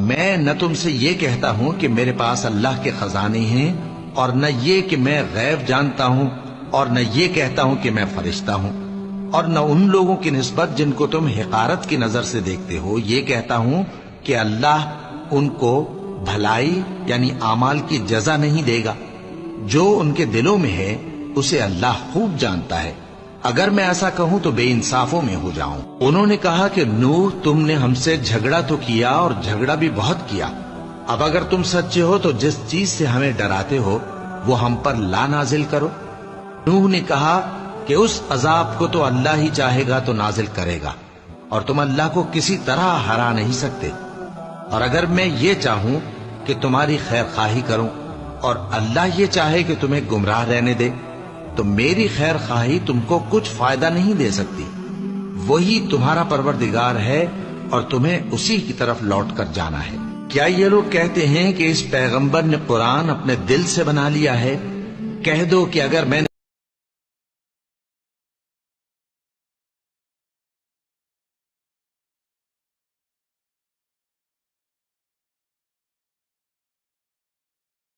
میں نہ تم سے یہ کہتا ہوں کہ میرے پاس اللہ کے خزانے ہیں، اور نہ یہ کہ میں غیب جانتا ہوں، اور نہ یہ کہتا ہوں کہ میں فرشتہ ہوں، اور نہ ان لوگوں کی نسبت جن کو تم حقارت کی نظر سے دیکھتے ہو یہ کہتا ہوں کہ اللہ ان کو بھلائی یعنی اعمال کی جزا نہیں دے گا۔ جو ان کے دلوں میں ہے اسے اللہ خوب جانتا ہے۔ اگر میں ایسا کہوں تو بے انصافوں میں ہو جاؤں۔ انہوں نے کہا کہ نوح تم نے ہم سے جھگڑا تو کیا اور جھگڑا بھی بہت کیا، اب اگر تم سچے ہو تو جس چیز سے ہمیں ڈراتے ہو وہ ہم پر لا نازل کرو۔ نوح نے کہا کہ اس عذاب کو تو اللہ ہی چاہے گا تو نازل کرے گا، اور تم اللہ کو کسی طرح ہرا نہیں سکتے۔ اور اگر میں یہ چاہوں کہ تمہاری خیر خواہی کروں اور اللہ یہ چاہے کہ تمہیں گمراہ رہنے دے تو میری خیر خواہی تم کو کچھ فائدہ نہیں دے سکتی۔ وہی تمہارا پروردگار ہے اور تمہیں اسی کی طرف لوٹ کر جانا ہے۔ کیا یہ لوگ کہتے ہیں کہ اس پیغمبر نے قرآن اپنے دل سے بنا لیا ہے؟ کہہ دو کہ اگر میں نے